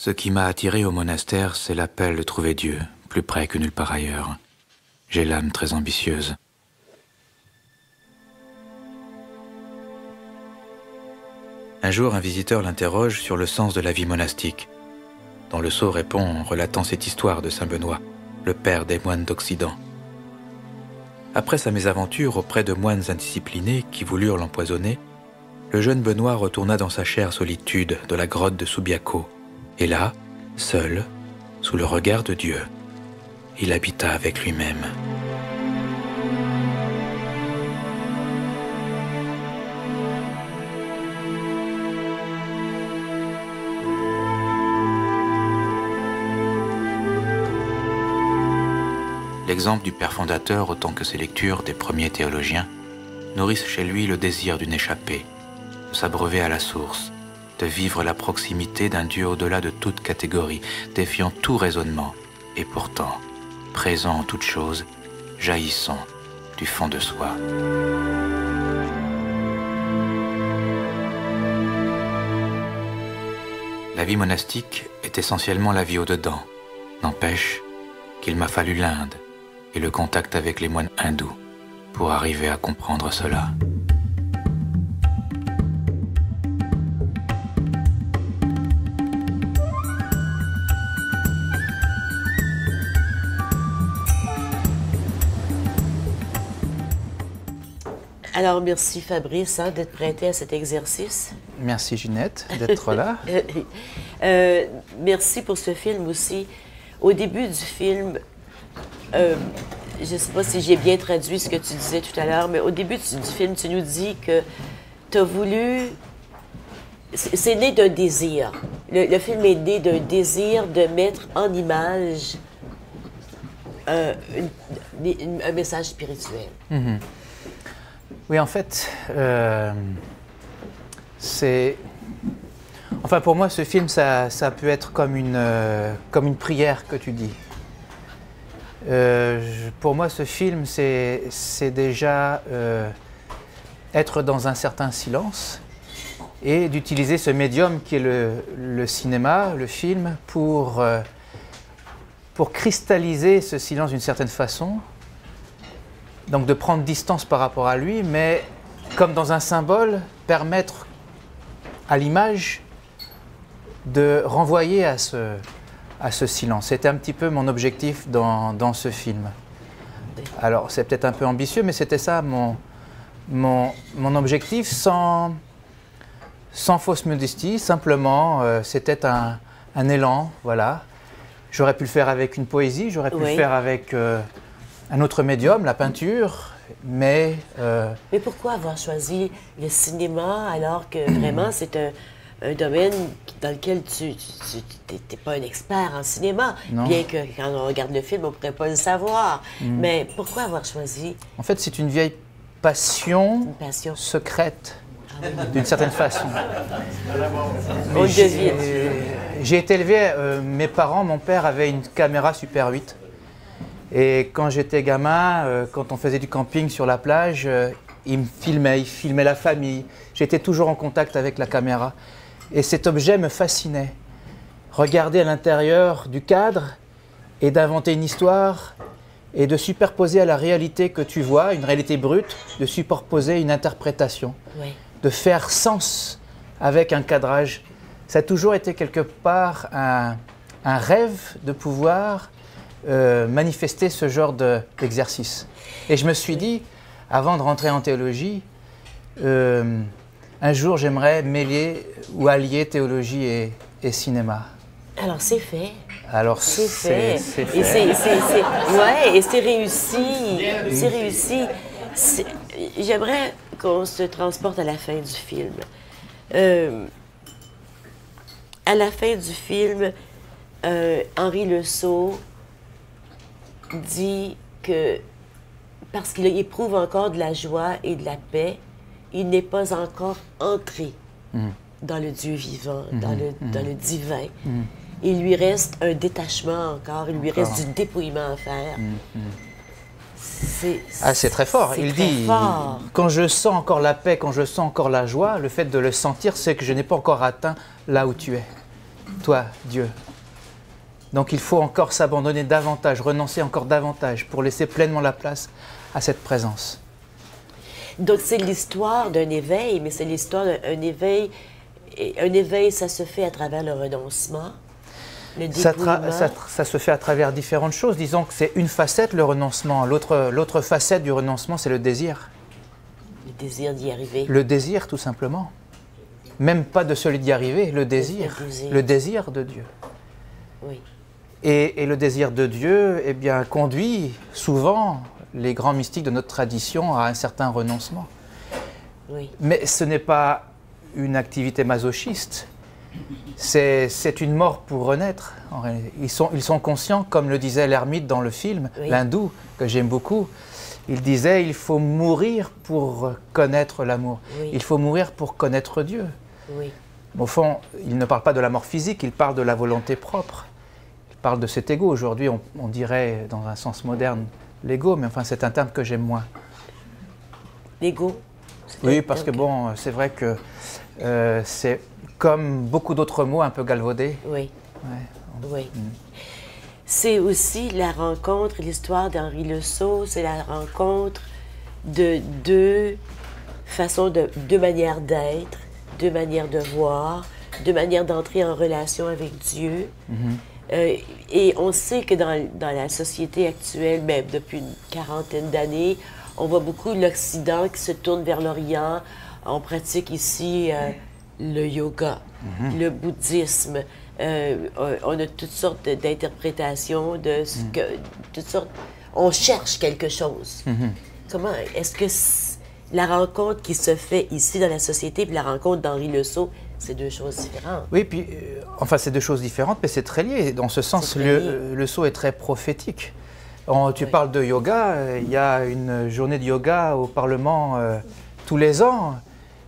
Ce qui m'a attiré au monastère, c'est l'appel de trouver Dieu, plus près que nulle part ailleurs. J'ai l'âme très ambitieuse. Un jour, un visiteur l'interroge sur le sens de la vie monastique, dont le sot répond en relatant cette histoire de saint Benoît, le père des moines d'Occident. Après sa mésaventure auprès de moines indisciplinés qui voulurent l'empoisonner, le jeune Benoît retourna dans sa chère solitude de la grotte de Subiaco. Et là, seul, sous le regard de Dieu, il habita avec lui-même. L'exemple du père fondateur, autant que ses lectures des premiers théologiens, nourrissent chez lui le désir d'une échappée, de s'abreuver à la source, de vivre la proximité d'un Dieu au-delà de toute catégorie, défiant tout raisonnement, et pourtant, présent en toute chose, jaillissant du fond de soi. La vie monastique est essentiellement la vie au-dedans. N'empêche qu'il m'a fallu l'Inde et le contact avec les moines hindous pour arriver à comprendre cela. Alors, merci Fabrice d'être prêté à cet exercice. Merci Ginette d'être là. Merci pour ce film aussi. Au début du film, je ne sais pas si j'ai bien traduit ce que tu disais tout à l'heure, mais au début du film, tu nous dis que tu as voulu... C'est né d'un désir. Le film est né d'un désir de mettre en image un message spirituel. Mm-hmm. Oui, en fait, c'est... Enfin, pour moi, ce film, ça peut être comme une prière que tu dis. Pour moi, ce film, c'est déjà être dans un certain silence et d'utiliser ce médium qui est le cinéma, le film, pour cristalliser ce silence d'une certaine façon. Donc de prendre distance par rapport à lui, mais comme dans un symbole, permettre à l'image de renvoyer à ce silence. C'était un petit peu mon objectif dans ce film. Alors c'est peut-être un peu ambitieux, mais c'était ça mon objectif, sans fausse modestie, simplement c'était un élan, voilà. J'aurais pu le faire avec une poésie, j'aurais pu le faire avec... un autre médium, la peinture, mais... Mais pourquoi avoir choisi le cinéma alors que vraiment c'est un domaine dans lequel tu n'es pas un expert en cinéma, non. Bien que quand on regarde le film, on ne pourrait pas le savoir. Mais pourquoi avoir choisi? En fait, c'est une vieille passion, secrète, d'une certaine façon. J'ai été élevé, mes parents, mon père avait une caméra Super 8. Et quand j'étais gamin, quand on faisait du camping sur la plage, il filmait la famille. J'étais toujours en contact avec la caméra. Et cet objet me fascinait. Regarder à l'intérieur du cadre et d'inventer une histoire et de superposer à la réalité que tu vois, une réalité brute, de superposer une interprétation, de faire sens avec un cadrage. Ça a toujours été quelque part un rêve de pouvoir manifester ce genre d'exercice. Et je me suis dit, avant de rentrer en théologie, un jour j'aimerais mêler ou allier théologie et cinéma. Alors c'est fait. Alors c'est fait. Et c'est réussi. C'est réussi. J'aimerais qu'on se transporte à la fin du film. À la fin du film, Henri Le Sot dit que parce qu'il éprouve encore de la joie et de la paix, il n'est pas encore entré dans le Dieu vivant, dans le divin. Il lui reste un détachement encore, il lui reste du dépouillement à faire. C'est très fort. Il dit, quand je sens encore la paix, quand je sens encore la joie, le fait de le sentir, c'est que je n'ai pas encore atteint là où tu es. toi, Dieu. Donc il faut encore s'abandonner davantage, renoncer encore davantage pour laisser pleinement la place à cette présence. Donc c'est l'histoire d'un éveil, mais c'est l'histoire d'un éveil. Et un éveil, ça se fait à travers le renoncement, le dépouillement. Ça se fait à travers différentes choses. Disons que c'est une facette, le renoncement. L'autre facette du renoncement, c'est le désir. Le désir d'y arriver. Le désir, tout simplement. Même pas de celui d'y arriver, le désir. Le désir de Dieu. Oui. Et le désir de Dieu, eh bien, conduit souvent les grands mystiques de notre tradition à un certain renoncement. Oui. Mais ce n'est pas une activité masochiste, c'est une mort pour renaître. Ils sont conscients, comme le disait l'ermite dans le film, oui. L'hindou, que j'aime beaucoup, il disait il faut mourir pour connaître l'amour, oui. Il faut mourir pour connaître Dieu. Oui. Au fond, il ne parle pas de la mort physique, il parle de la volonté propre. Il parle de cet ego. Aujourd'hui, on dirait, dans un sens moderne, l'ego, mais enfin, c'est un terme que j'aime moins. L'ego? Oui, parce que bon, c'est vrai que c'est comme beaucoup d'autres mots un peu galvaudés. Oui. Ouais. Oui. C'est aussi la rencontre, l'histoire d'Henri Le Sceau, c'est la rencontre de deux façons, deux manières d'être, deux manières de voir, deux manières d'entrer en relation avec Dieu. Et on sait que dans la société actuelle, même depuis une quarantaine d'années, on voit beaucoup l'Occident qui se tourne vers l'Orient. On pratique ici le yoga, le bouddhisme. On a toutes sortes d'interprétations de ce que... Toutes sortes... On cherche quelque chose. Comment est-ce que la rencontre qui se fait ici dans la société et la rencontre d'Henri Le Sceau, c'est deux choses différentes? Oui, puis, enfin, c'est deux choses différentes, mais c'est très lié. Dans ce sens, Le Sceau est très prophétique. Tu parles de yoga, il y a une journée de yoga au Parlement tous les ans.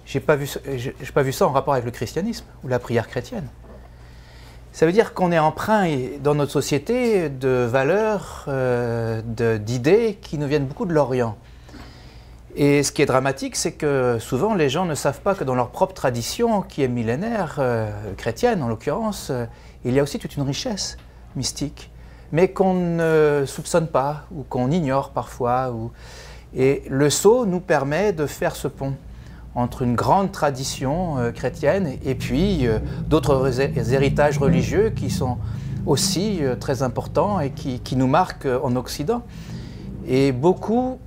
Je n'ai pas vu ça en rapport avec le christianisme ou la prière chrétienne. Ça veut dire qu'on est empreint dans notre société de valeurs, d'idées qui nous viennent beaucoup de l'Orient. Et ce qui est dramatique, c'est que souvent les gens ne savent pas que dans leur propre tradition, qui est millénaire, chrétienne en l'occurrence, il y a aussi toute une richesse mystique, mais qu'on ne soupçonne pas ou qu'on ignore parfois. Et le Sceau nous permet de faire ce pont entre une grande tradition chrétienne et puis d'autres héritages religieux qui sont aussi très importants et qui nous marquent en Occident. Et beaucoup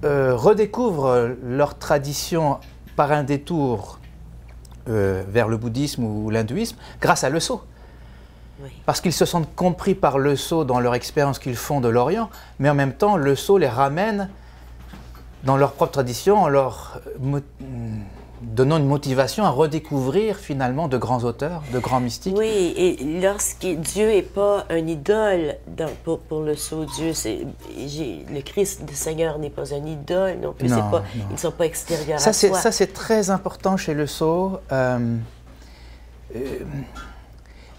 redécouvrent leur tradition par un détour vers le bouddhisme ou l'hindouisme grâce à Le Sceau. Oui. Parce qu'ils se sentent compris par Le Sceau dans leur expérience qu'ils font de l'Orient, mais en même temps, Le Sceau les ramène dans leur propre tradition en leur donnant une motivation à redécouvrir finalement de grands auteurs, de grands mystiques. Oui, et lorsque Dieu n'est pas un idole pour Le Sceau, le Christ, le Seigneur n'est pas un idole non plus, non. Ils ne sont pas extérieurs à soi. Ça, c'est très important chez Le Sceau.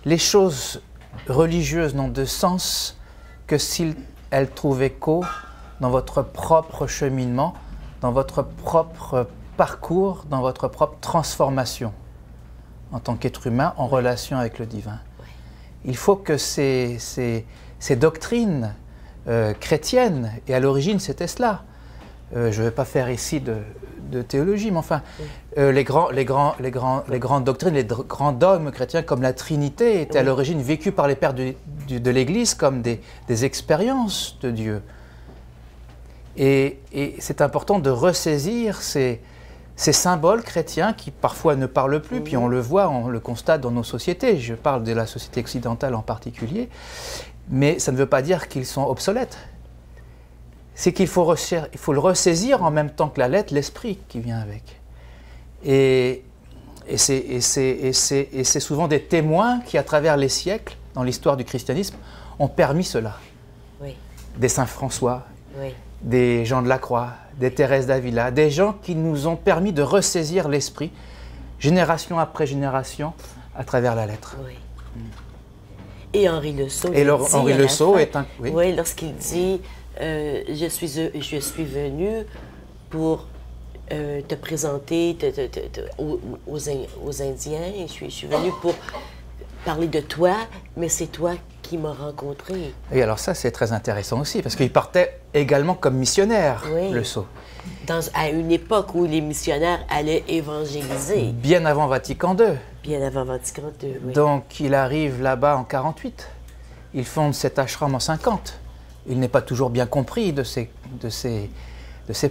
Les choses religieuses n'ont de sens que si elles trouvent écho dans votre propre cheminement, dans votre propre parcours, dans votre propre transformation en tant qu'être humain en relation avec le divin. Il faut que ces doctrines chrétiennes, et à l'origine c'était cela, je ne vais pas faire ici de théologie, mais enfin, les grandes doctrines, les grands dogmes chrétiens comme la Trinité étaient à l'origine vécus par les pères de l'Église comme des expériences de Dieu. Et c'est important de ressaisir ces symboles chrétiens qui parfois ne parlent plus, puis on le voit, on le constate dans nos sociétés, je parle de la société occidentale en particulier, mais ça ne veut pas dire qu'ils sont obsolètes. C'est qu'il faut le ressaisir en même temps que la lettre, l'esprit qui vient avec. Et c'est souvent des témoins qui, à travers les siècles, dans l'histoire du christianisme, ont permis cela. Oui. Des saints François, oui. Des Jean de la Croix, des Thérèse d'Avila, des gens qui nous ont permis de ressaisir l'esprit, génération après génération, à travers la lettre. Oui. Et Henri Le Sceau. Henri Le Sceau est un... Oui, lorsqu'il dit je suis venu pour te présenter aux Indiens, et je suis venu pour parler de toi, mais c'est toi qui m'as rencontré. Et alors ça, c'est très intéressant aussi, parce qu'il partait également comme missionnaire, Oui. le Sceau. À une époque où les missionnaires allaient évangéliser, Bien avant Vatican II. bien avant Vatican II. Oui. Donc il arrive là-bas en 48. Il fonde cet ashram en 50. Il n'est pas toujours bien compris de ses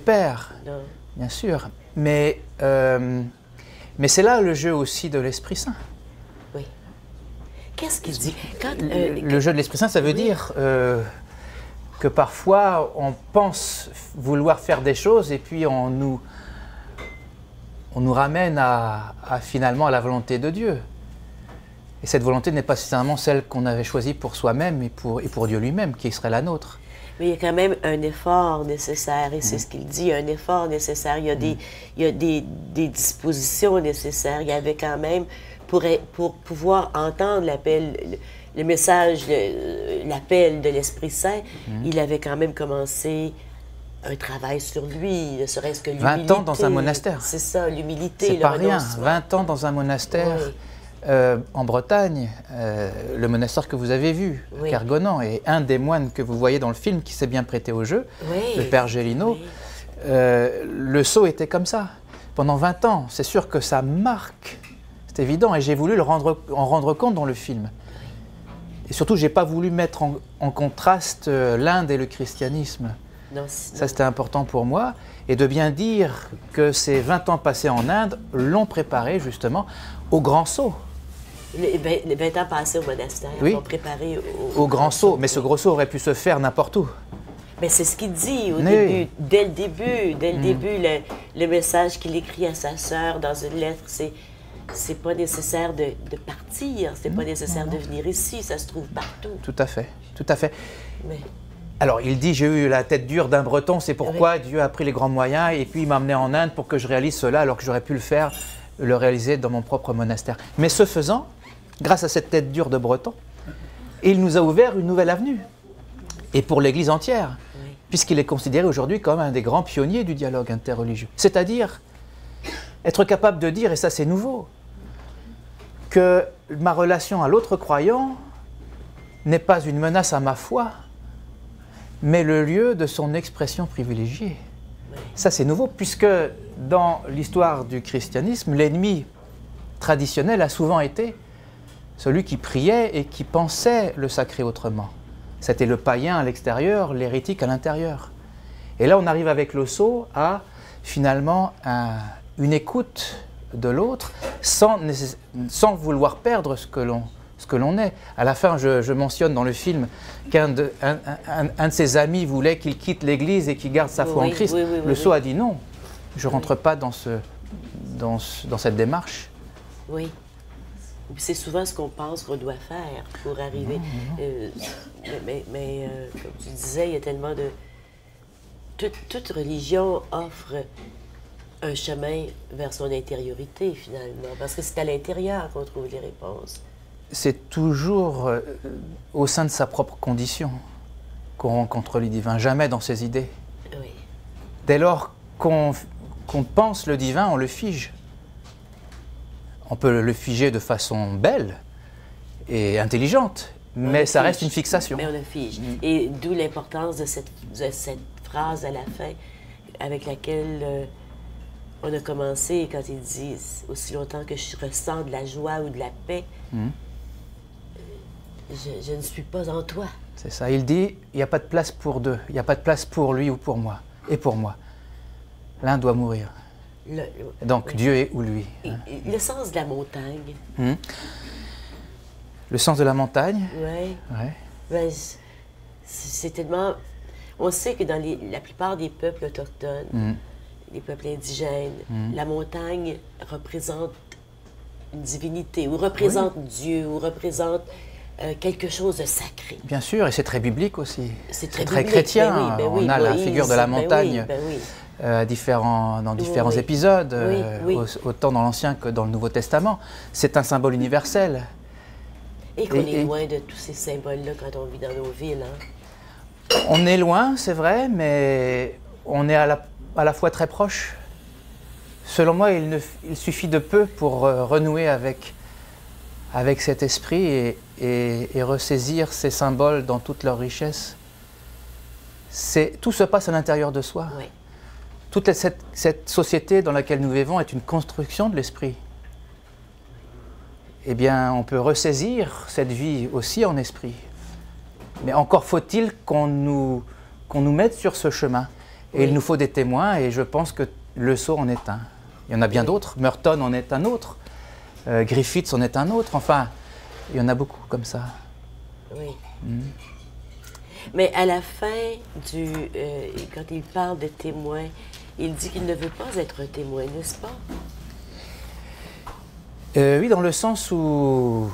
pairs, Non. bien sûr. Mais c'est là le jeu aussi de l'Esprit Saint. Oui. Qu'est-ce qu'il dit? Le jeu de l'Esprit Saint, ça veut dire que parfois on pense vouloir faire des choses et puis on nous ramène finalement à la volonté de Dieu. Et cette volonté n'est pas nécessairement celle qu'on avait choisie pour soi-même et pour Dieu lui-même, qui serait la nôtre. Mais il y a quand même un effort nécessaire, et c'est ce qu'il dit, un effort nécessaire. Il y a des dispositions nécessaires. Il y avait quand même, pour pouvoir entendre l'appel, le message, l'appel de l'Esprit Saint, il avait quand même commencé un travail sur lui, ne serait-ce que l'humilité. 20 ans dans un monastère. C'est ça, l'humilité. C'est le pas rien, renoncement. 20 ans dans un monastère. Oui. En Bretagne, le monastère que vous avez vu, Oui. à Kergonan, et un des moines que vous voyez dans le film qui s'est bien prêté au jeu, Oui. le père Gélineau, Oui. le Sceau était comme ça. Pendant 20 ans, c'est sûr que ça marque, c'est évident, et j'ai voulu en rendre compte dans le film. Et surtout, je n'ai pas voulu mettre en contraste l'Inde et le christianisme. Non, Ça, c'était important pour moi. Et de bien dire que ces 20 ans passés en Inde l'ont préparé justement au grand saut. les 20 ans passés au monastère, Oui. ont préparé Au grand saut. Mais ce gros saut aurait pu se faire n'importe où. Mais c'est ce qu'il dit au Oui. début, dès le début, le message qu'il écrit à sa sœur dans une lettre, c'est pas nécessaire de partir, c'est pas nécessaire de venir ici, ça se trouve partout. Tout à fait, tout à fait. Mais Alors, il dit, j'ai eu la tête dure d'un Breton, c'est pourquoi Dieu a pris les grands moyens, et puis il m'a emmené en Inde pour que je réalise cela, alors que j'aurais pu le réaliser dans mon propre monastère. Mais ce faisant, grâce à cette tête dure de Breton, il nous a ouvert une nouvelle avenue, et pour l'Église entière, puisqu'il est considéré aujourd'hui comme un des grands pionniers du dialogue interreligieux. C'est-à-dire être capable de dire, et ça c'est nouveau, que ma relation à l'autre croyant n'est pas une menace à ma foi, mais le lieu de son expression privilégiée. Ça, c'est nouveau, puisque dans l'histoire du christianisme, l'ennemi traditionnel a souvent été celui qui priait et qui pensait le sacré autrement. C'était le païen à l'extérieur, l'hérétique à l'intérieur. Et là, on arrive avec le Sceau à, finalement, une écoute de l'autre sans vouloir perdre ce que l'on est. À la fin, je mentionne dans le film qu'un de ses amis voulait qu'il quitte l'Église et qu'il garde sa foi en Christ. Le Sceau a dit non, je ne rentre pas dans cette démarche. oui. C'est souvent ce qu'on pense qu'on doit faire pour arriver. Mais comme tu disais, il y a tellement de... Toute religion offre un chemin vers son intériorité, finalement, parce que c'est à l'intérieur qu'on trouve les réponses. C'est toujours au sein de sa propre condition qu'on rencontre le divin, jamais dans ses idées. Oui. Dès lors qu'on pense le divin, on le fige. On peut le figer de façon belle et intelligente, mais ça reste une fixation. Mais on le fige. Et d'où l'importance de cette phrase à la fin avec laquelle on a commencé, quand il dit « Aussi longtemps que je ressens de la joie ou de la paix, je ne suis pas en toi. » C'est ça. Il dit « Il n'y a pas de place pour deux. Il n'y a pas de place pour lui ou pour moi. Et pour moi. L'un doit mourir. » Donc, Dieu est ou lui. Le sens de la montagne. Le sens de la montagne. Oui. Ouais. Ben, c'est tellement... On sait que dans la plupart des peuples autochtones, les peuples indigènes, la montagne représente une divinité, ou représente Dieu, ou représente quelque chose de sacré. Bien sûr, et c'est très biblique aussi. C'est très biblique. chrétien. Ben oui, on a la Moïse, figure de la montagne. Ben oui. Dans différents épisodes, Oui. autant dans l'Ancien que dans le Nouveau Testament. C'est un symbole universel. Et qu'on est loin de tous ces symboles-là quand on vit dans nos villes. Hein? On est loin, c'est vrai, mais on est à la fois très proche. Selon moi, il suffit de peu pour renouer avec avec cet esprit et ressaisir ces symboles dans toute leur richesse. Tout se passe à l'intérieur de soi. Oui. Toute cette société dans laquelle nous vivons est une construction de l'esprit. Eh bien, on peut ressaisir cette vie aussi en esprit. Mais encore faut-il qu'on nous mette sur ce chemin. Et il nous faut des témoins, et je pense que Le Sceau en est un. Il y en a bien d'autres. Merton en est un autre. Griffiths en est un autre. Enfin, il y en a beaucoup comme ça. Oui. Mais à la fin, quand il parle de témoin, il dit qu'il ne veut pas être un témoin, n'est-ce pas? Oui, dans le sens où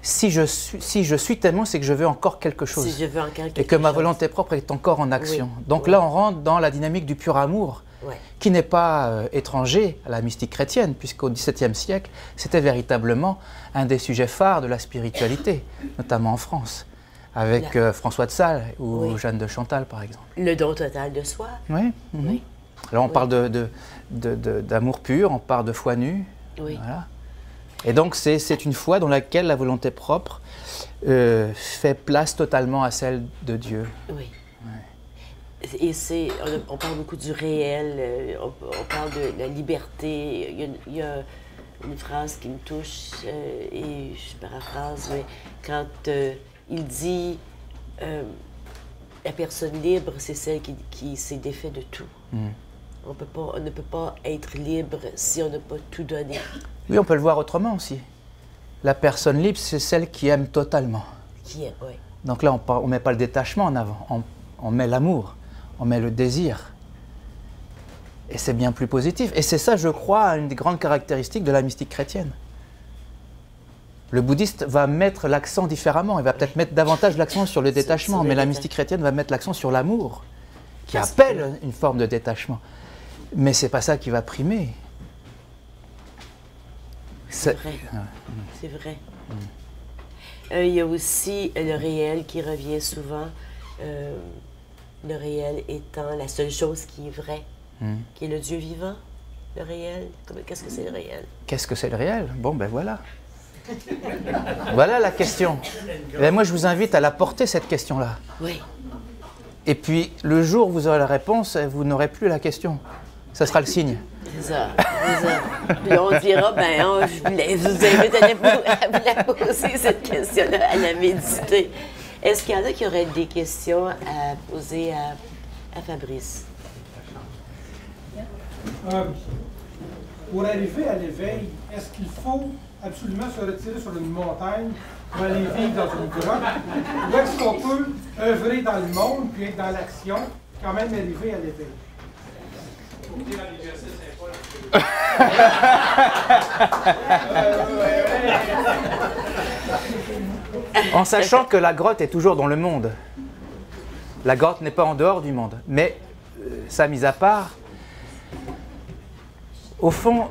si je suis témoin, c'est que je veux encore quelque chose. Si je veux encore quelque et que ma chose. volonté propre est encore en action. Oui. Donc là, on rentre dans la dynamique du pur amour, qui n'est pas étranger à la mystique chrétienne, puisqu'au XVIIe siècle, c'était véritablement un des sujets phares de la spiritualité, notamment en France, avec François de Sales ou Jeanne de Chantal, par exemple. Le don total de soi. Oui. Oui. Alors on parle d'amour pur, on parle de foi nue. Oui. Voilà. Et donc c'est une foi dans laquelle la volonté propre fait place totalement à celle de Dieu. Oui. Et on parle beaucoup du réel, on parle de la liberté. Il y a une phrase qui me touche, et je paraphrase, mais quand il dit la personne libre, c'est celle qui s'est défait de tout. On ne peut pas être libre si on n'a pas tout donné. Oui, on peut le voir autrement aussi. La personne libre, c'est celle qui aime totalement. Qui aime, oui. Donc là, on ne met pas le détachement en avant, on met l'amour, on met le désir. Et c'est bien plus positif. Et c'est ça, je crois, une des grandes caractéristiques de la mystique chrétienne. Le bouddhiste va mettre l'accent différemment, il va peut-être mettre davantage l'accent sur le détachement, mais la mystique chrétienne va mettre l'accent sur l'amour, qui appelle une forme de détachement. Mais ce n'est pas ça qui va primer. C'est vrai. C'est vrai. Il y a aussi le réel qui revient souvent. Le réel étant la seule chose qui est vraie, qui est le Dieu vivant. Le réel, qu'est-ce que c'est le réel? Qu'est-ce que c'est le réel? Bon, ben voilà. Voilà la question. Et moi, je vous invite à la porter, cette question-là. Oui. Et puis, le jour où vous aurez la réponse, vous n'aurez plus la question. Ça sera le signe. C'est ça. Puis on dira, je vous invite à vous la poser, cette question-là, à la méditer. Est-ce qu'il y en a qui auraient des questions à poser à Fabrice? Pour arriver à l'éveil, est-ce qu'il faut absolument se retirer sur une montagne pour aller vivre dans une grotte? Ou est-ce qu'on peut œuvrer dans le monde puis être dans l'action, quand même arriver à l'éveil? En sachant que la grotte est toujours dans le monde. La grotte n'est pas en dehors du monde. Mais, ça mis à part, au fond,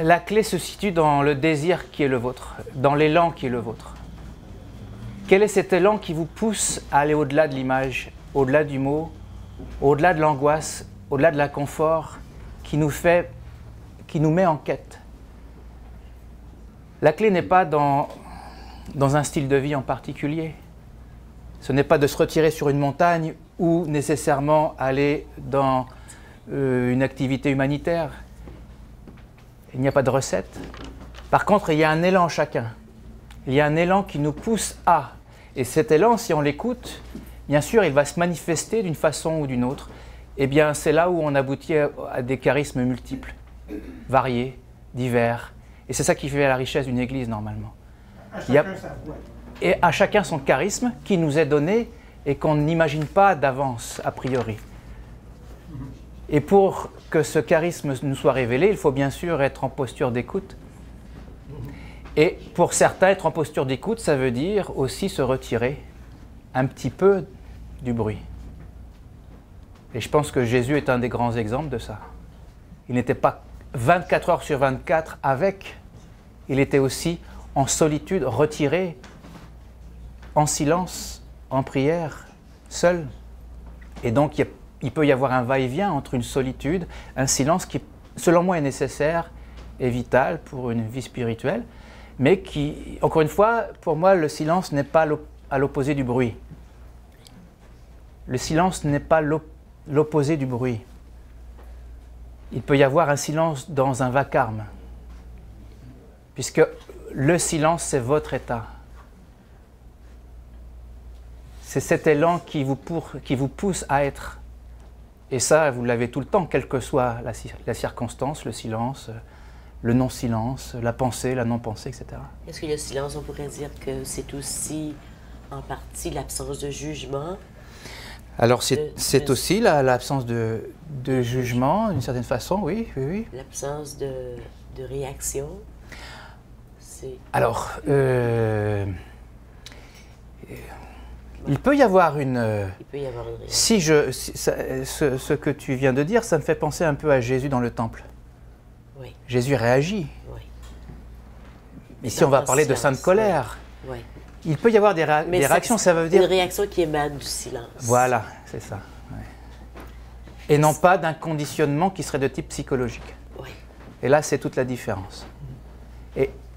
la clé se situe dans le désir qui est le vôtre, dans l'élan qui est le vôtre. Quel est cet élan qui vous pousse à aller au-delà de l'image, au-delà du mot, au-delà de l'angoisse, au-delà de l'inconfort, qui nous met en quête? La clé n'est pas dans un style de vie en particulier. Ce n'est pas de se retirer sur une montagne ou nécessairement aller dans une activité humanitaire. Il n'y a pas de recette. Par contre, il y a un élan en chacun. Il y a un élan qui nous pousse à. Et cet élan, si on l'écoute, bien sûr, il va se manifester d'une façon ou d'une autre. Eh bien, c'est là où on aboutit à des charismes multiples, variés, divers. Et c'est ça qui fait la richesse d'une église, normalement. À chacun sa voix. Et à chacun son charisme qui nous est donné et qu'on n'imagine pas d'avance, a priori. Et pour que ce charisme nous soit révélé, il faut bien sûr être en posture d'écoute. Et pour certains, être en posture d'écoute, ça veut dire aussi se retirer un petit peu du bruit. Et je pense que Jésus est un des grands exemples de ça. Il n'était pas 24 heures sur 24 avec, il était aussi en solitude, retiré, en silence, en prière, seul. Et donc il peut y avoir un va-et-vient entre une solitude, un silence qui, selon moi, est nécessaire et vital pour une vie spirituelle, mais qui, encore une fois, pour moi, le silence n'est pas à l'opposé du bruit. Le silence n'est pas l'opposé du bruit. Il peut y avoir un silence dans un vacarme, puisque le silence, c'est votre état. C'est cet élan qui vous pousse à être. Et ça, vous l'avez tout le temps, quelle que soit la circonstance, le silence, le non-silence, la pensée, la non-pensée, etc. Est-ce que le silence, on pourrait dire que c'est aussi en partie l'absence de jugement? Alors c'est aussi l'absence de jugement, d'une certaine façon, oui. L'absence de réaction? Alors, il peut y avoir une... réaction. Ce que tu viens de dire, ça me fait penser un peu à Jésus dans le temple. Oui. Jésus réagit. Oui. Ici, on va parler de sainte colère. Oui. Il peut y avoir des réactions, ça veut dire... Une réaction qui émane du silence. Voilà, c'est ça. Ouais. Et non pas d'un conditionnement qui serait de type psychologique. Oui. Et là, c'est toute la différence.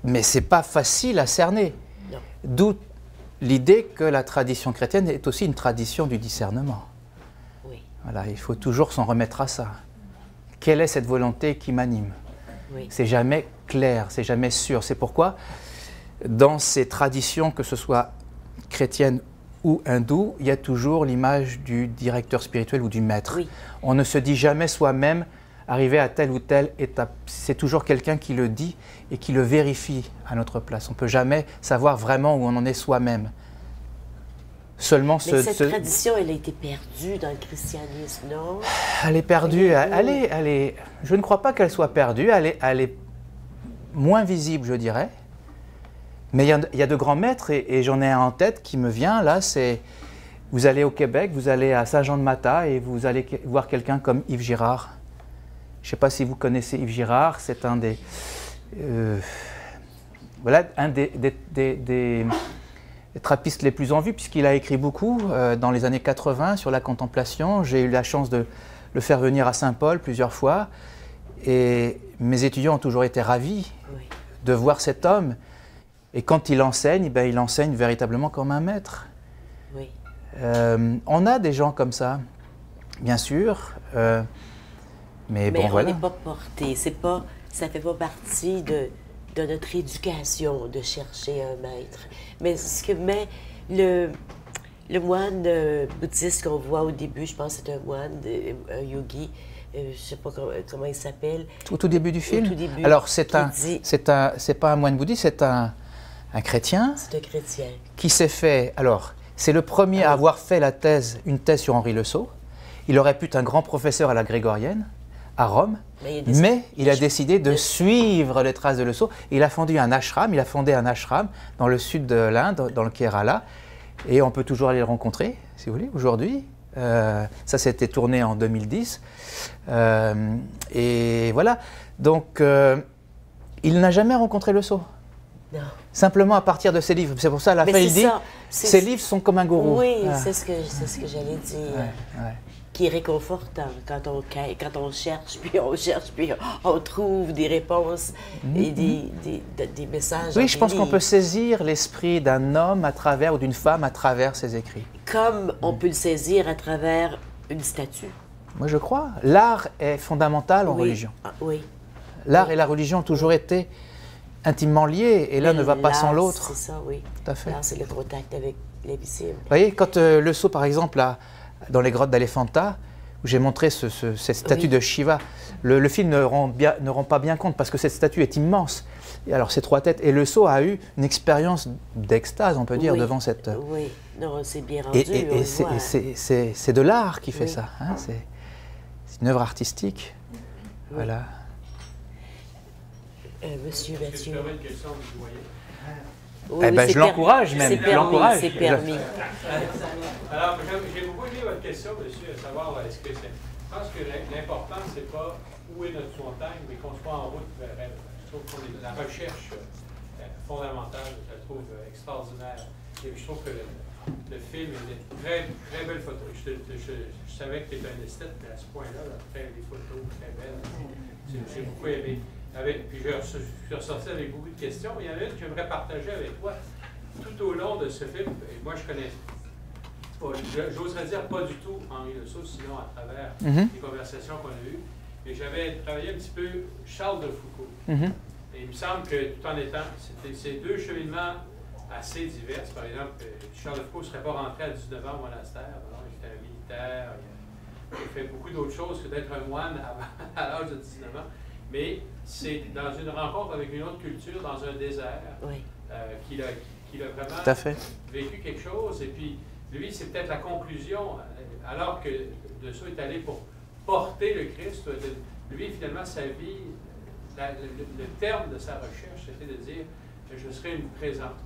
Mais ce n'est pas facile à cerner. Non. D'où l'idée que la tradition chrétienne est aussi une tradition du discernement. Oui. Voilà, il faut toujours s'en remettre à ça. Quelle est cette volonté qui m'anime? Oui. C'est jamais clair, c'est jamais sûr. C'est pourquoi, dans ces traditions, que ce soit chrétienne ou hindoue, il y a toujours l'image du directeur spirituel ou du maître. Oui. On ne se dit jamais soi-même arriver à telle ou telle étape. C'est toujours quelqu'un qui le dit et qui le vérifie à notre place. On ne peut jamais savoir vraiment où on en est soi-même. Seulement Mais cette tradition, elle a été perdue dans le christianisme, non? Elle est perdue. Je ne crois pas qu'elle soit perdue. Elle est moins visible, je dirais. Mais il y a de grands maîtres, et j'en ai un en tête qui me vient, là, c'est... Vous allez au Québec, vous allez à Saint-Jean-de-Mata, et vous allez voir quelqu'un comme Yves Girard. Je ne sais pas si vous connaissez Yves Girard, c'est un des... un des trappistes les plus en vue, puisqu'il a écrit beaucoup dans les années 80 sur la contemplation. J'ai eu la chance de le faire venir à Saint-Paul plusieurs fois, et mes étudiants ont toujours été ravis de voir cet homme. Et quand il enseigne, il enseigne véritablement comme un maître. Oui. On a des gens comme ça, bien sûr, mais bon, voilà. Mais on n'est pas porté, ça ne fait pas partie de notre éducation de chercher un maître. Mais le moine bouddhiste qu'on voit au début, je pense que c'est un moine, un yogi, je ne sais pas comment il s'appelle. Au tout début du film? Au tout début. Alors, c'est pas un moine bouddhiste, c'est un chrétien. C'est un chrétien. Qui s'est fait... Alors, c'est le premier à avoir fait une thèse sur Henri Le Sceau. Il aurait pu être un grand professeur à la Grégorienne, à Rome, mais il a décidé de suivre les traces de Le Sceau. Il a fondé un ashram dans le sud de l'Inde, dans le Kerala, et on peut toujours aller le rencontrer, si vous voulez, aujourd'hui. Ça s'était tourné en 2010. Et voilà. Donc, il n'a jamais rencontré Le Sceau. Non. Simplement à partir de ses livres. C'est pour ça, à la fin, il dit, ces livres sont comme un gourou. Oui, c'est ce que j'allais dire. Ouais. Qui est réconfortant quand on cherche, puis on trouve des réponses et des messages. Oui, je pense qu'on peut saisir l'esprit d'un homme ou d'une femme à travers ses écrits. Comme on peut le saisir à travers une statue. Moi, je crois. L'art est fondamental en religion. Oui. L'art et la religion ont toujours été intimement liés, et l'un ne va pas sans l'autre. C'est ça, oui. Tout à fait. L'art, c'est le contact avec l'invisible. Vous voyez, quand Le Sceau, par exemple, dans les grottes d'Elephanta, où j'ai montré cette statue de Shiva, le film ne rend pas bien compte, parce que cette statue est immense. Et alors, ces trois têtes. Et Le Sceau a eu une expéririse d'extase, on peut dire, devant cette... Oui, non, c'est bien rendu. Et c'est de l'art qui fait ça. Hein? C'est une œuvre artistique. Oui. Voilà. Monsieur Mathieu. Est-ce que je peux une question du doyen? Je l'encourage même. C'est permis. Alors, j'ai beaucoup aimé votre question, monsieur, à savoir, est-ce que c'est... Je pense que l'important, c'est pas où est notre montagne, mais qu'on soit en route vers elle. Je trouve que la recherche fondamentale, je la trouve extraordinaire. Et je trouve que le film est une très, très belle photo. Je savais que tu étais un esthète, mais à ce point-là, faire des photos très belles, j'ai beaucoup aimé. puis je suis ressorti avec beaucoup de questions. Il y en a une que j'aimerais partager avec toi. Tout au long de ce film, et moi je connais pas, j'oserais dire pas du tout Henri Le Sceau, sinon à travers les conversations qu'on a eues. Et j'avais travaillé un petit peu Charles de Foucault. Et il me semble que tout en étant, c'est deux cheminements assez divers. Par exemple, Charles de Foucault ne serait pas rentré à 19 ans au monastère. Alors, il était un militaire, il a fait beaucoup d'autres choses que d'être un moine à l'âge de 19 ans. Mais c'est dans une rencontre avec une autre culture, dans un désert, qu'il a vraiment vécu quelque chose. Et puis, lui, c'est peut-être la conclusion, alors que De Sceau est allé pour porter le Christ. Lui, finalement, sa vie, le terme de sa recherche, c'était de dire « je serai une présence ».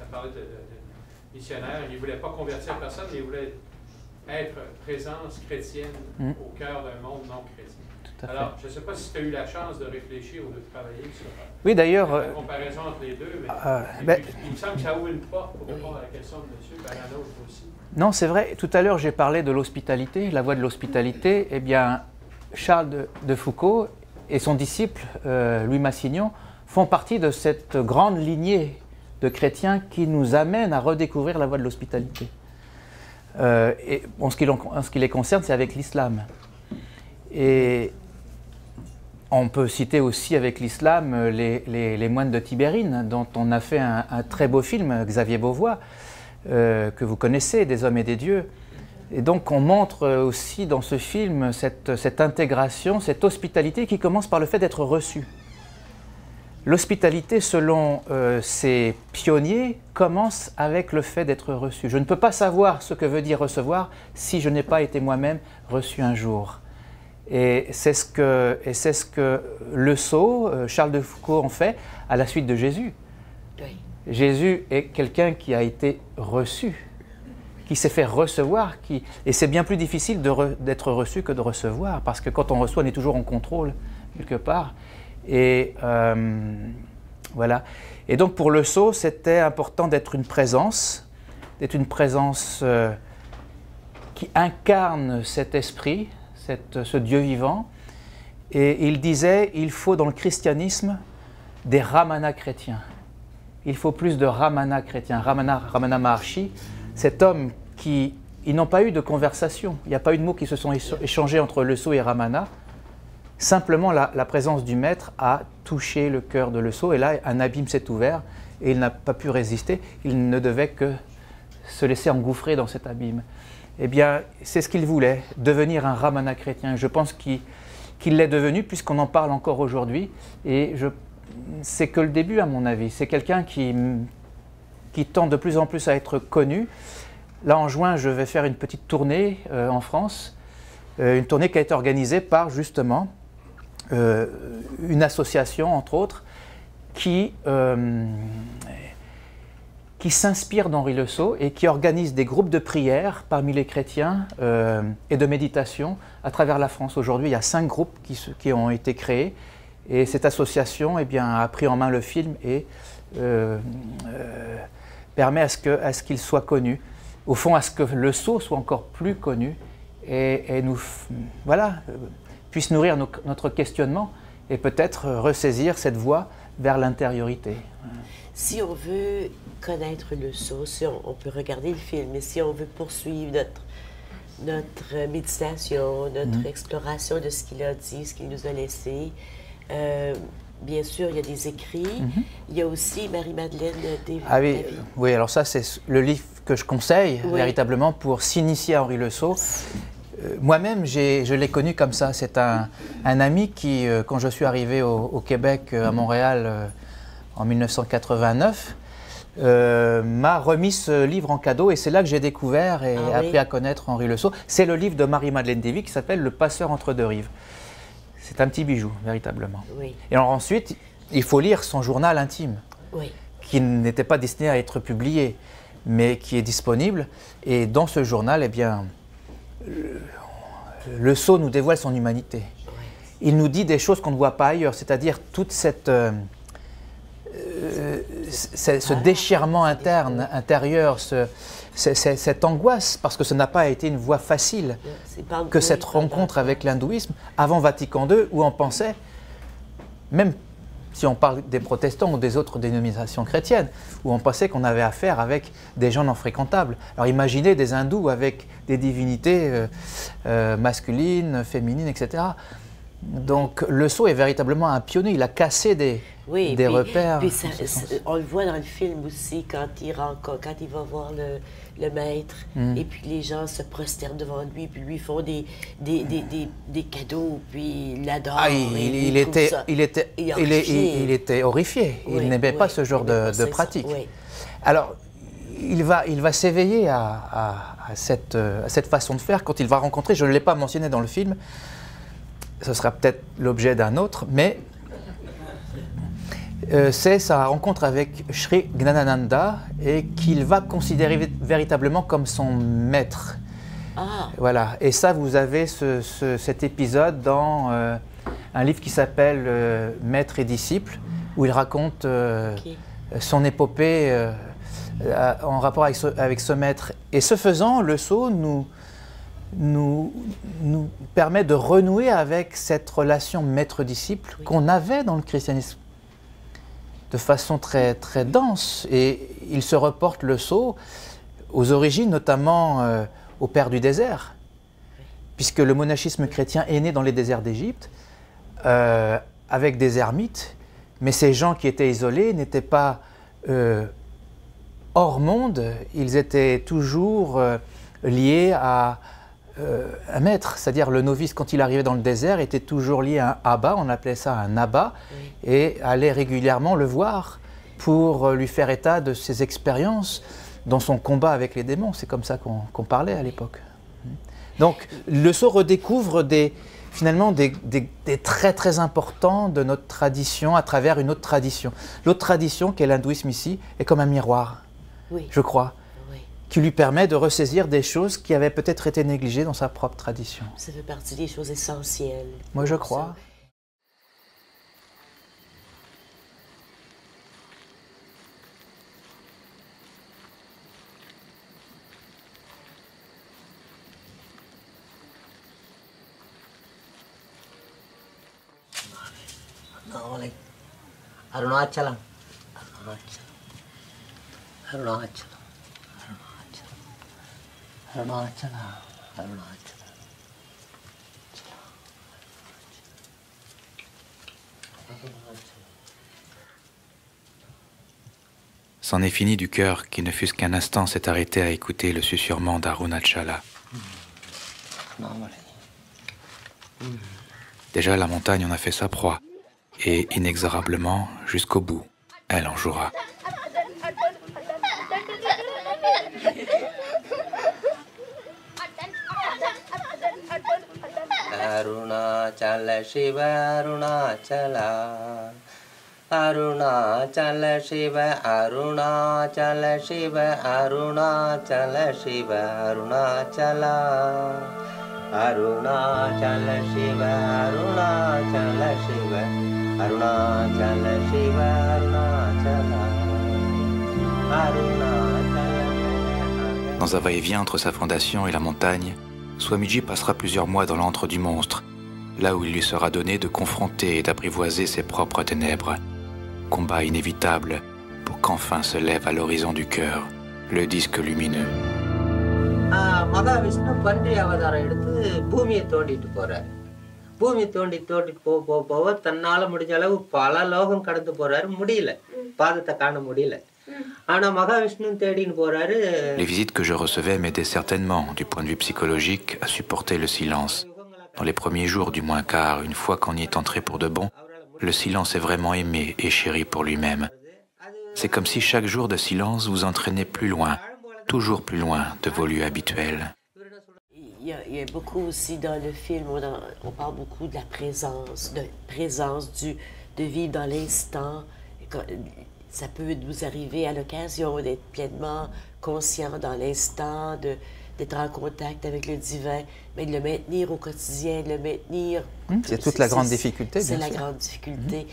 Ça parlait de missionnaire. Il ne voulait pas convertir personne, mais il voulait être présence chrétienne au cœur d'un monde non chrétien. Alors, je ne sais pas si tu as eu la chance de réfléchir ou de travailler sur la comparaison entre les deux, mais il me semble que ça ouvre une porte pour répondre à la question de M. Barano aussi. Non, c'est vrai. Tout à l'heure, j'ai parlé de l'hospitalité, la voie de l'hospitalité. Eh bien, Charles de Foucault et son disciple, Louis Massignon, font partie de cette grande lignée de chrétiens qui nous amène à redécouvrir la voie de l'hospitalité. Et en ce qui les concerne, c'est avec l'islam. Et on peut citer aussi avec l'islam les moines de Tibérine, dont on a fait un très beau film, Xavier Beauvois, que vous connaissez, Des hommes et des dieux. Et donc on montre aussi dans ce film cette intégration, cette hospitalité qui commence par le fait d'être reçu. L'hospitalité, selon ces pionniers, commence avec le fait d'être reçu. Je ne peux pas savoir ce que veut dire recevoir si je n'ai pas été moi-même reçu un jour. Et c'est ce que Le Sceau, Charles de Foucault en fait à la suite de Jésus. Oui. Jésus est quelqu'un qui a été reçu, qui s'est fait recevoir, et c'est bien plus difficile d'être reçu que de recevoir, parce que quand on reçoit, on est toujours en contrôle, quelque part. Et voilà. Et donc pour Le Sceau, c'était important d'être une présence qui incarne cet esprit, ce Dieu vivant. Et il disait, il faut dans le christianisme des Ramana chrétiens. Il faut plus de Ramana chrétiens. Ramana Maharshi, cet homme ils n'ont pas eu de conversation. Il n'y a pas eu de mots qui se sont échangés entre Le Sceau et Ramana. Simplement, la présence du maître a touché le cœur de Le Sceau, et là, un abîme s'est ouvert, et il n'a pas pu résister. Il ne devait que se laisser engouffrer dans cet abîme. Eh bien, c'est ce qu'il voulait, devenir un Ramana chrétien. Je pense qu'il l'est devenu, puisqu'on en parle encore aujourd'hui, et c'est que le début, à mon avis. C'est quelqu'un qui tend de plus en plus à être connu. Là, en juin, je vais faire une petite tournée en France, une tournée qui a été organisée par, justement, une association, entre autres, qui s'inspire d'Henri Le Sceau et qui organise des groupes de prière parmi les chrétiens et de méditation à travers la France. Aujourd'hui, il y a 5 groupes qui ont été créés, et cette association a pris en main le film et permet à ce qu'il soit connu. Au fond, à ce que Le Sceau soit encore plus connu et nous, puisse nourrir notre questionnement et peut-être ressaisir cette voie vers l'intériorité. Si on veut connaître Le Sceau, si on peut regarder le film, mais si on veut poursuivre notre méditation, notre exploration de ce qu'il a dit, ce qu'il nous a laissé, bien sûr, il y a des écrits. Il y a aussi Marie-Madeleine Davy. Ah oui, alors ça, c'est le livre que je conseille véritablement pour s'initier à Henri Le Sceau. Moi-même, je l'ai connu comme ça. C'est un ami qui, quand je suis arrivé au Québec, à Montréal, en 1989, m'a remis ce livre en cadeau, et c'est là que j'ai découvert et appris à connaître Henri Le Sceau. C'est le livre de Marie-Madeleine Davy qui s'appelle « Le passeur entre deux rives ». C'est un petit bijou, véritablement. Oui. Et alors ensuite, il faut lire son journal intime, qui n'était pas destiné à être publié, mais qui est disponible. Et dans ce journal, eh bien, Le Sceau nous dévoile son humanité. Il nous dit des choses qu'on ne voit pas ailleurs, c'est-à-dire toute ce déchirement intérieur, cette angoisse, parce que ce n'a pas été une voie facile que cette rencontre avec l'hindouisme, avant Vatican II, où on pensait, même si on parle des protestants ou des autres dénominations chrétiennes, où on pensait qu'on avait affaire avec des gens non fréquentables. Alors imaginez des hindous avec des divinités masculines, féminines, etc. Donc le sceau est véritablement un pionnier, il a cassé des repères. Puis on le voit dans le film aussi, quand il va voir le maître, et puis les gens se prosternent devant lui, puis lui font des cadeaux, puis il l'adore. Ah, il était horrifié, il n'aimait pas ce genre de pratique. Oui. Alors, il va s'éveiller à cette façon de faire quand il va rencontrer, je ne l'ai pas mentionné dans le film, ce sera peut-être l'objet d'un autre, mais c'est sa rencontre avec Sri Gnanananda et qu'il va considérer véritablement comme son maître. Ah. Voilà. Et ça, vous avez cet épisode dans un livre qui s'appelle Maître et disciple, où il raconte son épopée en rapport avec ce maître. Et ce faisant, le sceau nous permet de renouer avec cette relation maître-disciple qu'on avait dans le christianisme de façon très, très dense. Et il se reporte, le sceau, aux origines, notamment au Père du désert, puisque le monachisme chrétien est né dans les déserts d'Égypte, avec des ermites, mais ces gens qui étaient isolés n'étaient pas hors monde, ils étaient toujours liés à un maître, c'est-à-dire le novice, quand il arrivait dans le désert, était toujours lié à un abba, on appelait ça un abba, et allait régulièrement le voir pour lui faire état de ses expériences dans son combat avec les démons. C'est comme ça qu'on parlait à l'époque. Donc le sceau redécouvre finalement des traits très importants de notre tradition à travers une autre tradition. L'autre tradition, qui est l'hindouisme ici, est comme un miroir, je crois, qui lui permet de ressaisir des choses qui avaient peut-être été négligées dans sa propre tradition. Ça fait partie des choses essentielles. Moi, je crois. Arunachalam. C'en est fini du cœur qui ne fût-ce qu'un instant s'est arrêté à écouter le susurrement d'Arunachala. Déjà la montagne en a fait sa proie, et inexorablement, jusqu'au bout, elle en jouera. Arunachala Shiva Arunachala Arunachala Shiva Arunachala Shiva Arunachala Shiva Arunachala Arunachala Shiva Arunachala Shiva Arunachala Shiva Arunachala. Dans un va-et-vient entre sa fondation et la montagne, Swamiji passera plusieurs mois dans l'antre du monstre, là où il lui sera donné de confronter et d'apprivoiser ses propres ténèbres. Combat inévitable pour qu'enfin se lève à l'horizon du cœur le disque lumineux. Mahavishnu பன்றி அவதாரம் எடுத்து பூமியை தோண்டிட்டு போறாரு. பூமி தோண்டிட்டு போக தன்னால முடிஞ்ச அளவு பல லோகம் கடந்து போறாரு, முடியல, பாதத்தை காண முடியல. Les visites que je recevais m'aidaient certainement, du point de vue psychologique, à supporter le silence. Dans les premiers jours du moins, car une fois qu'on y est entré pour de bon, le silence est vraiment aimé et chéri pour lui-même. C'est comme si chaque jour de silence vous entraînait plus loin, toujours plus loin de vos lieux habituels. Il y a beaucoup aussi dans le film, on parle beaucoup de la présence, de vivre dans l'instant. Ça peut nous arriver à l'occasion d'être pleinement conscient dans l'instant, d'être en contact avec le divin, mais de le maintenir au quotidien, de le maintenir... C'est toute la grande difficulté, bien sûr. C'est la grande difficulté.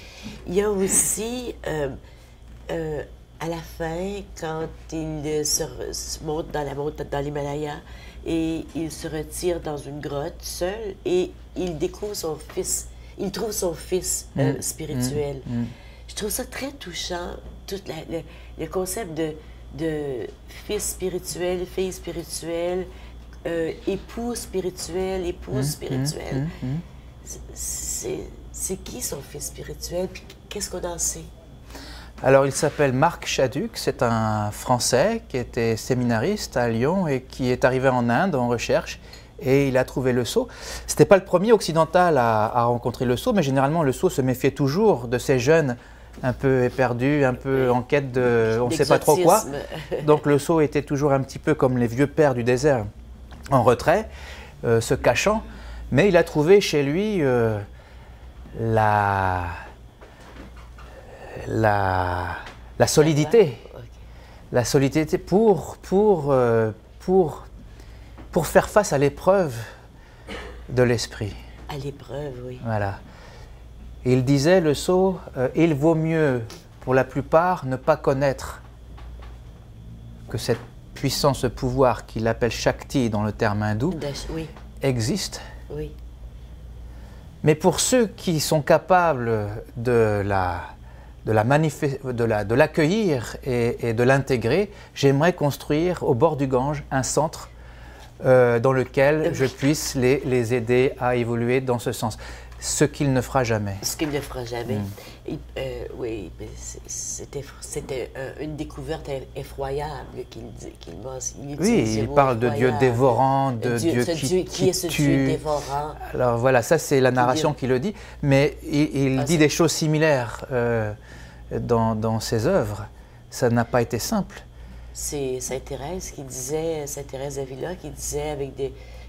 Il y a aussi, à la fin, quand il se monte dans l'Himalaya, et il se retire dans une grotte seul, et il découvre son fils il trouve son fils spirituel. Je trouve ça très touchant, tout le concept de fils spirituel, fille spirituelle, époux spirituel, épouse spirituelle. C'est qui son fils spirituel, puis qu'est-ce qu'on en sait? Alors, il s'appelle Marc Chaduc, c'est un Français qui était séminariste à Lyon et qui est arrivé en Inde en recherche et il a trouvé le sceau. Ce n'était pas le premier occidental à rencontrer le sceau, mais généralement le sceau se méfiait toujours de ces jeunes un peu éperdus, un peu en quête de on ne sait pas trop quoi. Donc le sceau était toujours un petit peu comme les vieux pères du désert, en retrait, se cachant, mais il a trouvé chez lui la solidité, la solidité pour faire face à l'épreuve de l'esprit. À l'épreuve, oui. Voilà. Il disait, le sceau, il vaut mieux, pour la plupart, ne pas connaître que cette puissance, ce pouvoir qu'il appelle Shakti dans le terme hindou, Oui. existe. Oui. Mais pour ceux qui sont capables de l'accueillir et de l'intégrer, j'aimerais construire au bord du Gange un centre dans lequel je puisse les aider à évoluer dans ce sens. Ce qu'il ne fera jamais. Ce qu'il ne fera jamais. Oui, c'était une découverte effroyable qu'il utilise. Oui, il parle de Dieu dévorant, de Dieu qui est ce Dieu dévorant. Alors voilà, ça c'est la narration qui le dit, mais il dit des choses similaires dans ses œuvres. Ça n'a pas été simple. C'est Sainte Thérèse qui disait, Sainte Thérèse d'Avila qui disait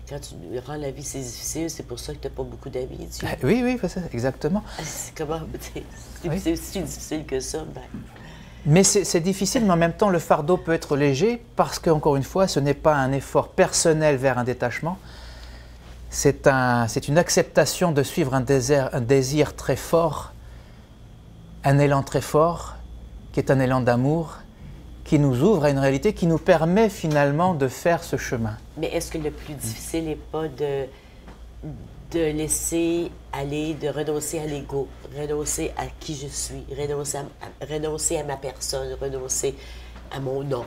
quand tu rends la vie si difficile, c'est pour ça que tu n'as pas beaucoup d'amis. Oui, exactement. C'est si difficile que ça. Ben. Mais c'est difficile, mais en même temps, le fardeau peut être léger parce qu'encore une fois, ce n'est pas un effort personnel vers un détachement. C'est une acceptation de suivre un désir très fort, un élan très fort, qui est un élan d'amour, qui nous ouvre à une réalité qui nous permet finalement de faire ce chemin. Mais est-ce que le plus difficile n'est pas de laisser aller, de renoncer à l'ego, renoncer à qui je suis, renoncer à ma personne, renoncer à mon nom?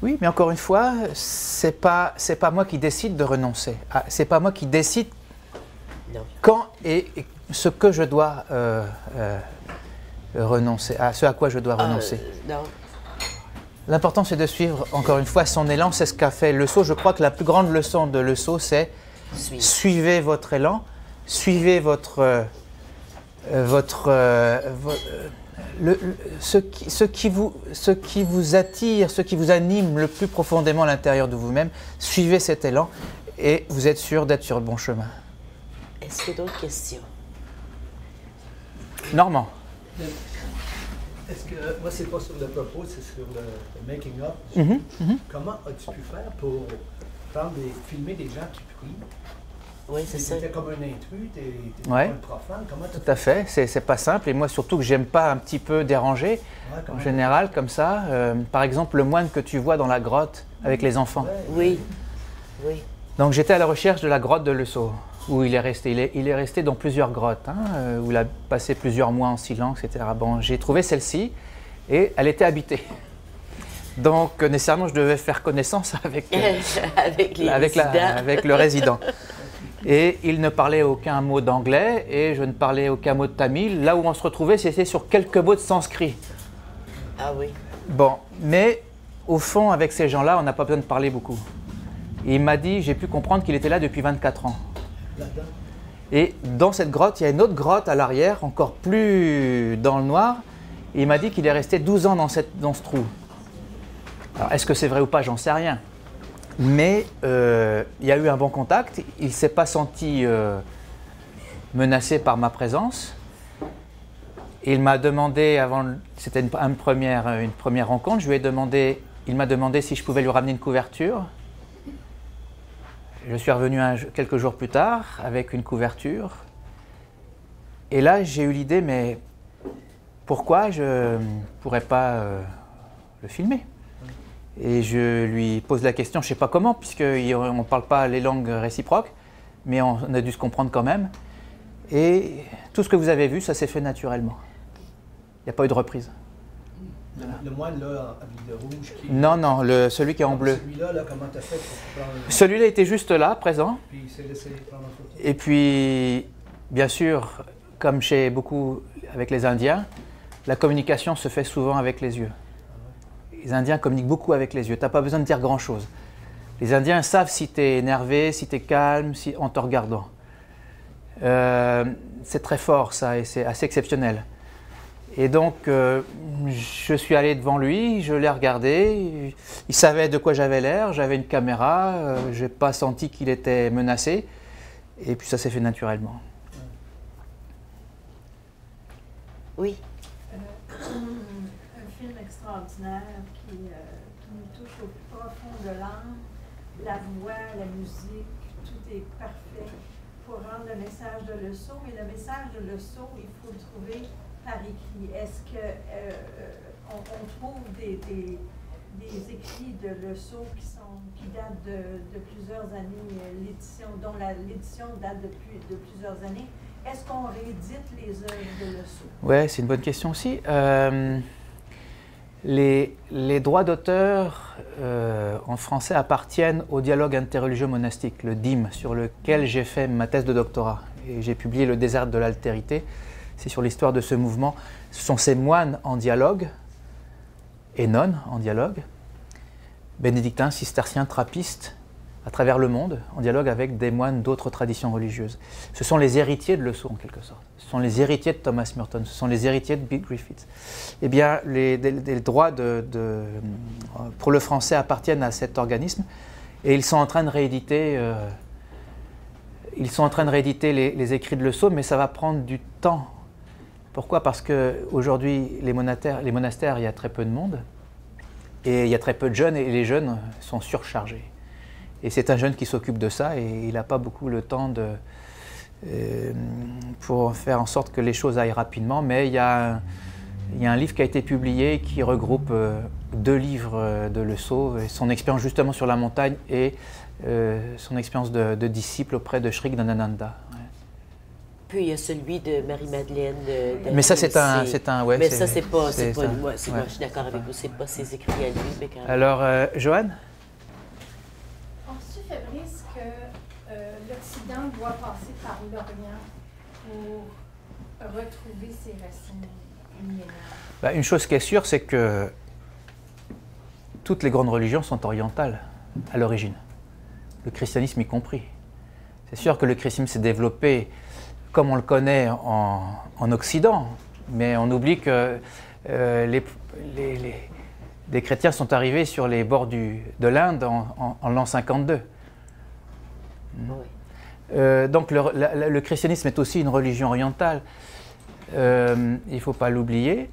Oui, mais encore une fois, c'est pas moi qui décide de renoncer. C'est pas moi qui décide quand et ce que je dois renoncer, à ce à quoi je dois renoncer. Non. L'important, c'est de suivre, encore une fois, son élan. C'est ce qu'a fait le sceau. Je crois que la plus grande leçon de le sceau, c'est suivez votre élan, suivez ce qui vous attire, ce qui vous anime le plus profondément à l'intérieur de vous-même. Suivez cet élan et vous êtes sûr d'être sur le bon chemin. Est-ce qu'il y a d'autres questions? Normand. Est-ce que, moi, c'est pas sur le propos, c'est sur le making-up. Comment as-tu pu faire pour filmer des gens qui prient? Oui, c'est ça. C'était comme un intrus, t'es Ouais. un profane. Comment Tout à fait, c'est pas simple. Et moi, surtout que j'aime pas un petit peu déranger, en général, comme ça. Par exemple, le moine que tu vois dans la grotte avec les enfants. Oui, oui. Donc j'étais à la recherche de la grotte de Le Sceau, où il est resté. Il est resté dans plusieurs grottes, où il a passé plusieurs mois en silence, etc. Bon, j'ai trouvé celle-ci et elle était habitée. Donc nécessairement, je devais faire connaissance avec le résident. Et il ne parlait aucun mot d'anglais et je ne parlais aucun mot de tamil. Là où on se retrouvait, c'était sur quelques mots de sanskrit. Ah oui. Bon, mais au fond, avec ces gens-là, on n'a pas besoin de parler beaucoup. Et il m'a dit, j'ai pu comprendre qu'il était là depuis 24 ans. Et dans cette grotte, il y a une autre grotte à l'arrière, encore plus dans le noir. Et il m'a dit qu'il est resté 12 ans dans ce trou. Alors, est-ce que c'est vrai ou pas, j'en sais rien. Mais il y a eu un bon contact. Il ne s'est pas senti menacé par ma présence. Il m'a demandé, c'était une première rencontre, il m'a demandé si je pouvais lui ramener une couverture. Je suis revenu quelques jours plus tard avec une couverture. Et là, j'ai eu l'idée, mais pourquoi je ne pourrais pas le filmer? Et je lui pose la question, je ne sais pas comment, puisqu'on ne parle pas les langues réciproques, mais on a dû se comprendre quand même. Et tout ce que vous avez vu, ça s'est fait naturellement. Il n'y a pas eu de reprise. Le moine, là, habillé de rouge, qui... Non, non, celui qui est en bleu. Celui-là, là, comment tu as fait pour prendre... Celui-là était juste là, présent. Puis il s'est laissé prendre en photo. Et puis, bien sûr, comme chez beaucoup avec les Indiens, la communication se fait souvent avec les yeux. Les Indiens communiquent beaucoup avec les yeux. Tu n'as pas besoin de dire grand-chose. Les Indiens savent si tu es énervé, si tu es calme, en te regardant. C'est très fort, ça, et c'est assez exceptionnel. Et donc, je suis allé devant lui, je l'ai regardé, il savait de quoi j'avais l'air, j'avais une caméra, je n'ai pas senti qu'il était menacé, et puis ça s'est fait naturellement. Oui. Un film extraordinaire qui nous touche au plus profond de l'âme, la voix, la musique, tout est parfait pour rendre le message de Le Sceau. Mais le message de Le Sceau, il faut le trouver par écrit. Est-ce qu'on trouve des écrits de Le Sceau qui datent de plusieurs années, dont l'édition date de plusieurs années? Est-ce qu'on réédite les œuvres de Le Sceau? Oui, c'est une bonne question aussi. Les droits d'auteur en français appartiennent au dialogue interreligieux monastique, le DIM, sur lequel j'ai fait ma thèse de doctorat. Et j'ai publié Le désert de l'altérité. C'est sur l'histoire de ce mouvement. Ce sont ces moines en dialogue, et nonnes en dialogue, bénédictins, cisterciens, trappistes, à travers le monde, en dialogue avec des moines d'autres traditions religieuses. Ce sont les héritiers de Le Sceau, en quelque sorte. Ce sont les héritiers de Thomas Merton, ce sont les héritiers de Bill Griffiths. Eh bien, les droits pour le français appartiennent à cet organisme, et ils sont en train de rééditer, les écrits de Le Sceau, mais ça va prendre du temps. Pourquoi? Parce qu'aujourd'hui, les monastères, il y a très peu de monde, et il y a très peu de jeunes, et les jeunes sont surchargés. Et c'est un jeune qui s'occupe de ça, et il n'a pas beaucoup le temps pour faire en sorte que les choses aillent rapidement. Mais il y a un livre qui a été publié qui regroupe 2 livres de Le Sceau, son expérience justement sur la montagne et son expérience de disciple auprès de Sri Gnanananda. Ouais. Puis il y a celui de Marie-Madeleine. Mais ça, c'est un ouais, mais ça, c'est pas ouais. moi, je suis d'accord avec vous, c'est pas ses écrits à lui, mais quand même. Alors, Joanne? Penses-tu, Fabrice, que l'Occident doit passer par l'Orient pour retrouver ses racines millénaires? Ben, une chose qui est sûre, c'est que toutes les grandes religions sont orientales à l'origine, le christianisme y compris. C'est sûr que le christianisme s'est développé comme on le connaît en Occident, mais on oublie que les chrétiens sont arrivés sur les bords de l'Inde en l'an 52. Oui. Donc le christianisme est aussi une religion orientale, il ne faut pas l'oublier.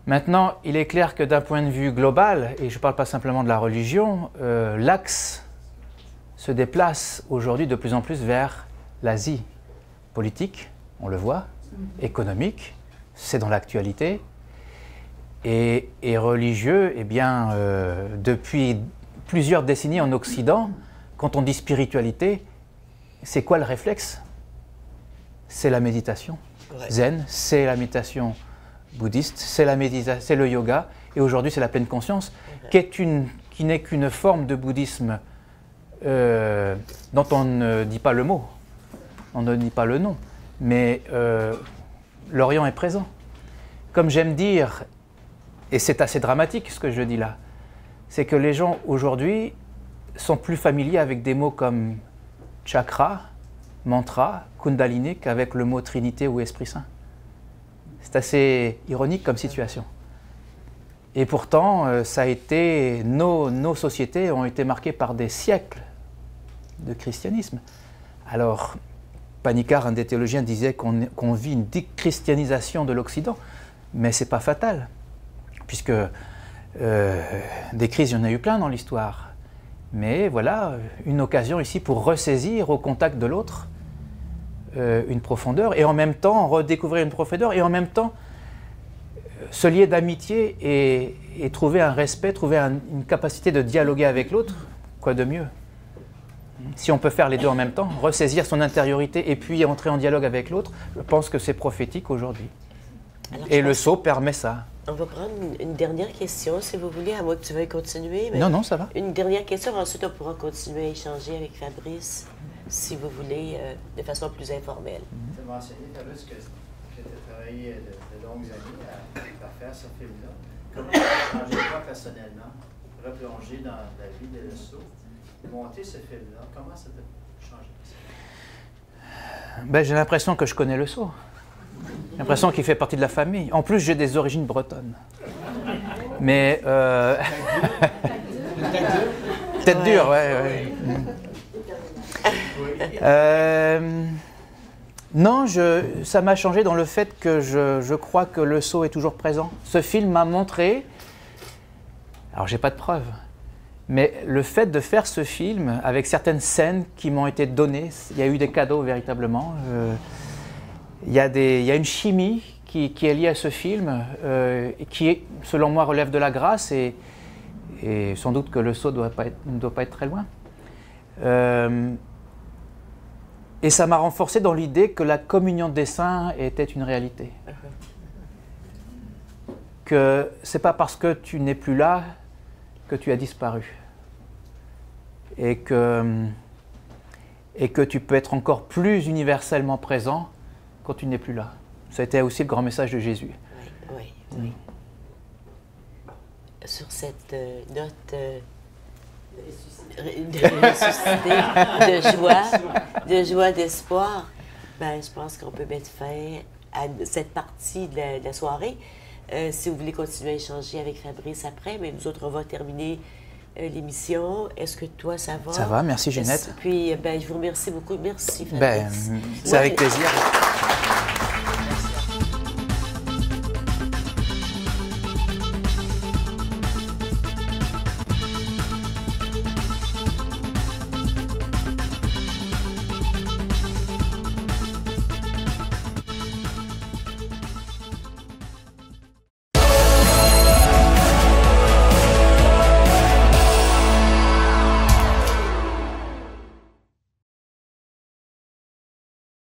Maintenant, il est clair que d'un point de vue global, et je ne parle pas simplement de la religion, l'axe se déplace aujourd'hui de plus en plus vers l'Asie. Politique, on le voit, économique, c'est dans l'actualité, et religieux, eh bien, depuis plusieurs décennies en Occident, quand on dit spiritualité, c'est quoi le réflexe? C'est la méditation zen, c'est la méditation bouddhiste, c'est le yoga, et aujourd'hui c'est la pleine conscience, qui n'est qu'une forme de bouddhisme dont on ne dit pas le mot. On ne dit pas le nom, mais l'Orient est présent. Comme j'aime dire, et c'est assez dramatique ce que je dis là, c'est que les gens aujourd'hui sont plus familiers avec des mots comme chakra, mantra, kundalini qu'avec le mot Trinité ou Esprit Saint. C'est assez ironique comme situation. Et pourtant, ça a été, nos sociétés ont été marquées par des siècles de christianisme. Alors, Panikkar, un des théologiens, disait qu'on vit une déchristianisation de l'Occident, mais ce n'est pas fatal, puisque des crises, il y en a eu plein dans l'histoire. Mais voilà, une occasion ici pour ressaisir au contact de l'autre une profondeur, et en même temps redécouvrir une profondeur, et en même temps se lier d'amitié et trouver un respect, trouver une capacité de dialoguer avec l'autre, quoi de mieux? si on peut faire les deux en même temps, ressaisir son intériorité et puis entrer en dialogue avec l'autre, je pense que c'est prophétique aujourd'hui. Et le saut permet ça. On va prendre une dernière question, si vous voulez, à moins que tu veuilles continuer. Mais non, ça va. Une dernière question, ensuite on pourra continuer à échanger avec Fabrice, si vous voulez, de façon plus informelle. Tu as mentionné, Fabrice, que tu as travaillé de longues années à faire ce film-là. Comment tu as changé toi personnellement, replonger dans la vie de Lesso, monter ce film-là? Comment ça t'a changé? Ben, j'ai l'impression que je connais Lesso. J'ai l'impression qu'il fait partie de la famille. En plus, j'ai des origines bretonnes. Mais... Tête dure, ouais. Non, ça m'a changé dans le fait que je crois que Lesso est toujours présent. Ce film m'a montré... Alors, j'ai pas de preuves. Mais le fait de faire ce film, avec certaines scènes qui m'ont été données, il y a eu des cadeaux véritablement. Il y a une chimie qui est liée à ce film, qui, selon moi, relève de la grâce et sans doute que Lesso ne doit pas être très loin. Et ça m'a renforcé dans l'idée que la communion des saints était une réalité. Que ce n'est pas parce que tu n'es plus là que tu as disparu. Et que tu peux être encore plus universellement présent quand tu n'es plus là. Ça a été aussi le grand message de Jésus. Oui. Sur cette note de joie, d'espoir, ben, je pense qu'on peut mettre fin à cette partie de la soirée. Si vous voulez continuer à échanger avec Fabrice après, mais nous autres, on va terminer l'émission. Est-ce que toi, ça va? Ça va, merci Ginette. Puis, ben, je vous remercie beaucoup. Merci Fabrice. C'est avec plaisir.